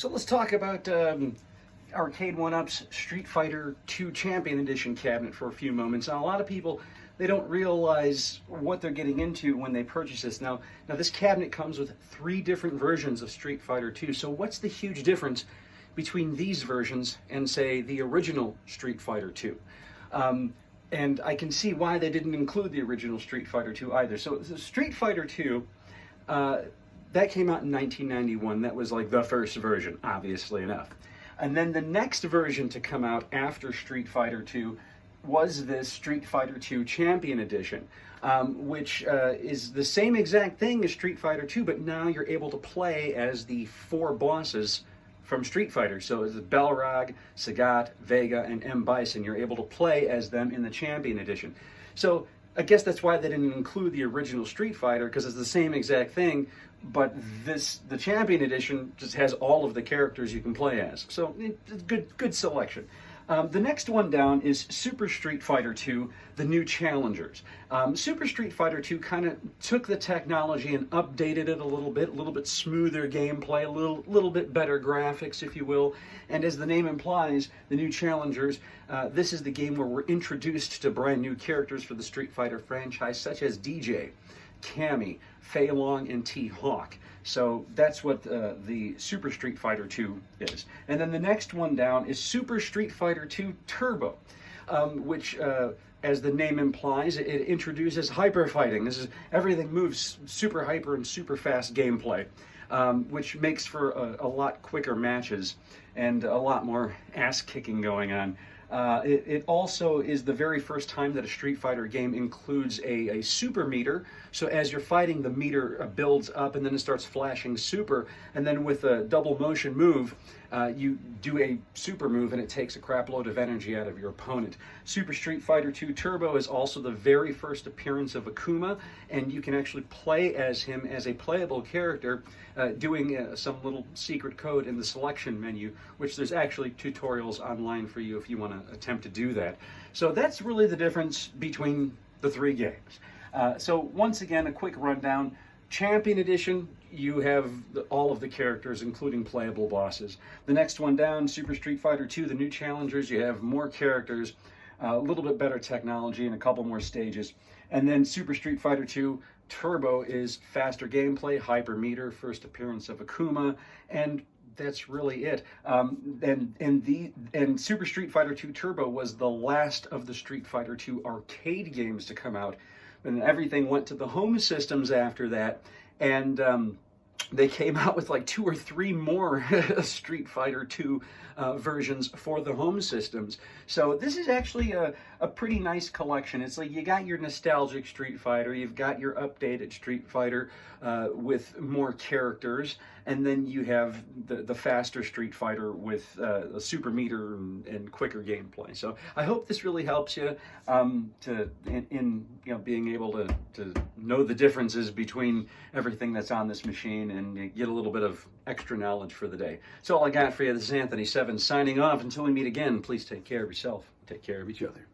So let's talk about ARCADE1UP's Street Fighter 2 Champion Edition cabinet for a few moments. Now, a lot of people, they don't realize what they're getting into when they purchase this. Now this cabinet comes with 3 different versions of Street Fighter 2. So what's the huge difference between these versions and, say, the original Street Fighter 2? And I can see why they didn't include the original Street Fighter 2 either. So Street Fighter 2, that came out in 1991. That was like the first version, obviously enough. And then the next version to come out after Street Fighter 2 was this Street Fighter 2 Champion Edition, which is the same exact thing as Street Fighter 2, but now you're able to play as the 4 bosses from Street Fighter. So it's Balrog, Sagat, Vega, and M. Bison. You're able to play as them in the Champion Edition. So I guess that's why they didn't include the original Street Fighter, because it's the same exact thing, but the Champion Edition just has all of the characters you can play as. So it's good selection. The next one down is Super Street Fighter 2, The New Challengers. Super Street Fighter 2 kind of took the technology and updated it a little bit smoother gameplay, a little bit better graphics, if you will. And as the name implies, The New Challengers, this is the game where we're introduced to brand new characters for the Street Fighter franchise, such as DJ, Cammy, Fei Long, and T-Hawk. So that's what the Super Street Fighter 2 is. And then the next one down is Super Street Fighter 2 Turbo, which, as the name implies, it introduces hyper fighting. This is everything moves super hyper and super fast gameplay, which makes for a lot quicker matches and a lot more ass-kicking going on. It also is the very first time that a Street Fighter game includes a super meter. So as you're fighting, the meter builds up and then it starts flashing super. And then with a double motion move, you do a super move and it takes a crap load of energy out of your opponent. Super Street Fighter 2 Turbo is also the very first appearance of Akuma, and you can actually play as him as a playable character, doing some little secret code in the selection menu, which there's actually tutorials online for you if you want to attempt to do that. So that's really the difference between the 3 games. So once again, a quick rundown. Champion Edition, you have all of the characters, including playable bosses. The next one down, Super Street Fighter 2, The New Challengers, you have more characters, a little bit better technology, and a couple more stages. And then Super Street Fighter 2 Turbo is faster gameplay, hyper meter, first appearance of Akuma, and that's really it. And Super Street Fighter 2 Turbo was the last of the Street Fighter 2 arcade games to come out. And everything went to the home systems after that, and they came out with like 2 or 3 more Street Fighter 2 versions for the home systems. So this is actually a pretty nice collection. It's like you got your nostalgic Street Fighter, you've got your updated Street Fighter with more characters, and then you have the faster Street Fighter with a super meter and quicker gameplay. So I hope this really helps you in being able to know the differences between everything that's on this machine and get a little bit of extra knowledge for the day. So all I got for you. This is Anthony 7 signing off. Until we meet again, please take care of yourself. Take care of each other.